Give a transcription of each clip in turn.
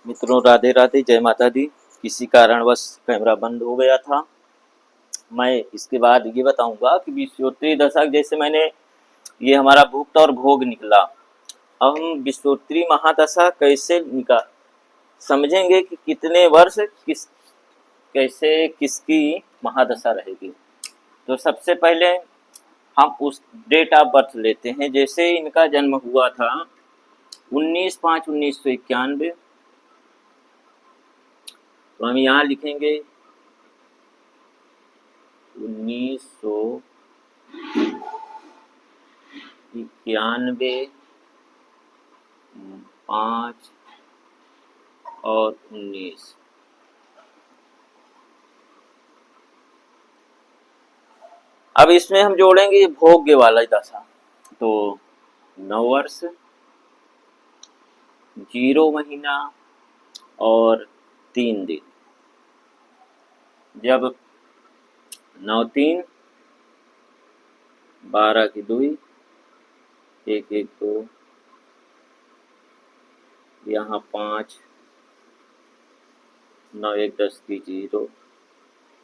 मित्रों, राधे राधे, जय माता दी। किसी कारणवश कैमरा बंद हो गया था। मैं इसके बाद ये बताऊंगा कि विषयोत्तरी दशक, जैसे मैंने ये हमारा भुक्त और भोग निकला। अब हम विषयोत्तरी महादशा कैसे समझेंगे कि कितने वर्ष कैसे किसकी महादशा रहेगी। तो सबसे पहले हम उस डेट ऑफ बर्थ लेते हैं। जैसे इनका जन्म हुआ था 19/5/1991, तो हम यहाँ लिखेंगे 1991, 5 और 19। अब इसमें हम जोड़ेंगे भोग्य वाला दशा। तो 9 वर्ष, 0 महीना और 3 दिन। जब 9 3 12 की 2, 1 1 2, यहाँ 5, 9 1 10 की 0,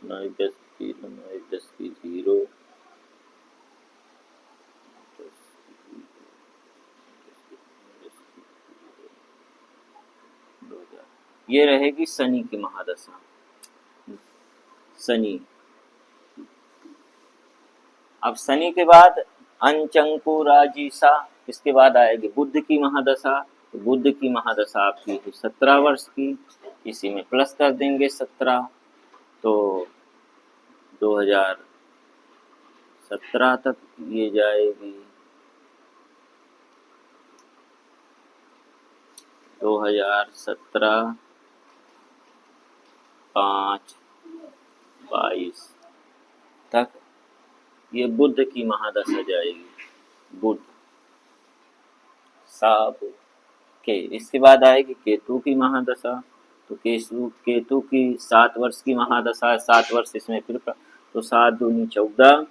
9 1 10 की 0, 9 1 10 की 0, ये रहेगी शनि की महादशा। शनि, अब शनि के बाद अंचंकुराजीसा, इसके बाद आएगी बुध की महादशा। तो बुध की महादशा आपकी है 17 वर्ष की, इसी में प्लस कर देंगे 17। तो 2017 तक ये जाएगी। 2017 5/22 तक ये बुध की महादशा जाएगी। बुध साब के, इसके बाद आएगी केतु की महादशा। तो केतु की 7 वर्ष की महादशा है। 7 वर्ष इसमें फिर तो 7 दूनी 14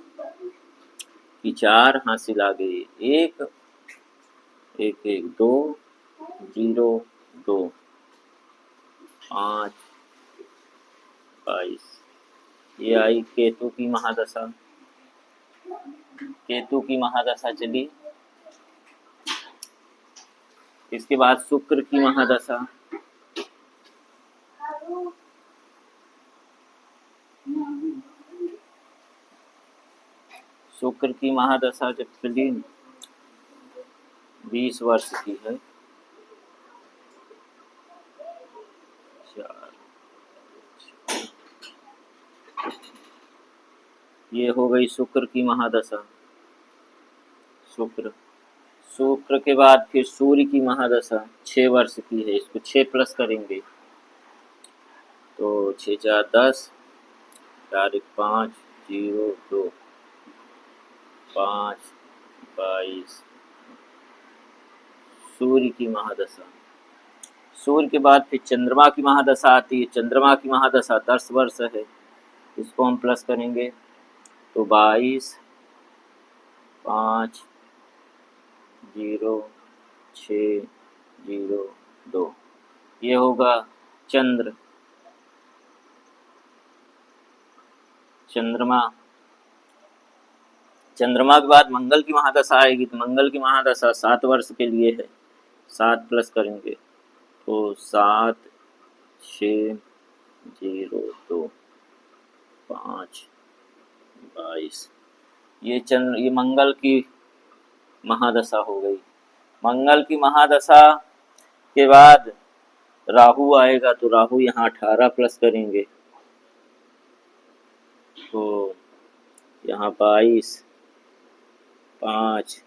की 4 हासिल आ गई 1 1 1 2 0 2 5 22। ये आई केतु की महादशा। केतु की महादशा चली। इसके बाद शुक्र की महादशा। शुक्र की महादशा जब चली 20 वर्ष की है। 4 ये हो गई शुक्र की महादशा। शुक्र के बाद फिर सूर्य की महादशा 6 वर्ष की है। इसको 6 प्लस करेंगे तो 6 4 10, 4 1 5 0 2 5 22। सूर्य की महादशा। सूर्य के बाद फिर चंद्रमा की महादशा आती है। चंद्रमा की महादशा 10 वर्ष है। इसको हम प्लस करेंगे तो 22 5 0 6 0 2। ये होगा चंद्रमा के बाद मंगल की महादशा आएगी। तो मंगल की महादशा 7 वर्ष के लिए है। 7 प्लस करेंगे तो 7 6 0 2 5 22। ये मंगल की महादशा हो गई। मंगल की महादशा के बाद राहु आएगा। तो राहु यहाँ 18 प्लस करेंगे तो यहाँ 22 5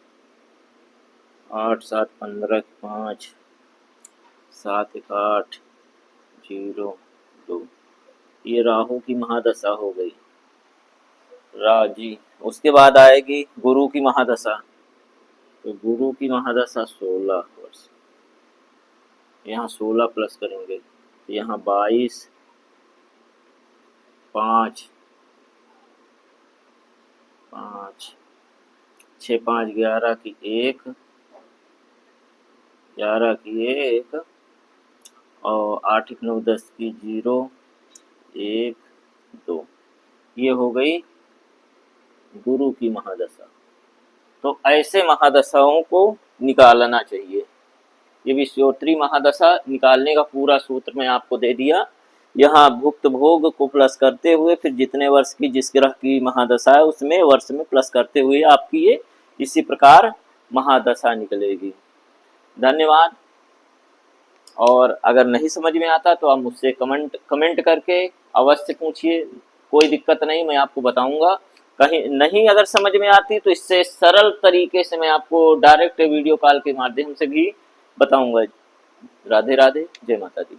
8 7 15 5 7 1 8 0 2। ये राहु की महादशा हो गई। राजी। उसके बाद आएगी गुरु की महादशा। तो गुरु की महादशा 16 वर्ष। यहाँ 16 प्लस करेंगे तो यहाँ 22 5 5 6 5 11 की 1 11 की 1 और 8 1 9 10 की 0 1 2, ये हो गई गुरु की महादशा। तो ऐसे महादशाओं को निकालना चाहिए। ये विषयोत्तरी महादशा निकालने का पूरा सूत्र मैं आपको दे दिया। यहाँ भुक्त भोग को प्लस करते हुए फिर जितने वर्ष की जिस ग्रह की महादशा है उसमें वर्ष में प्लस करते हुए आपकी ये इसी प्रकार महादशा निकलेगी। धन्यवाद। और अगर नहीं समझ में आता तो आप मुझसे कमेंट करके अवश्य पूछिए, कोई दिक्कत नहीं, मैं आपको बताऊंगा। कहीं नहीं अगर समझ में आती तो इससे सरल तरीके से मैं आपको डायरेक्ट वीडियो कॉल के माध्यम से भी बताऊंगा। राधे राधे, जय माता दी।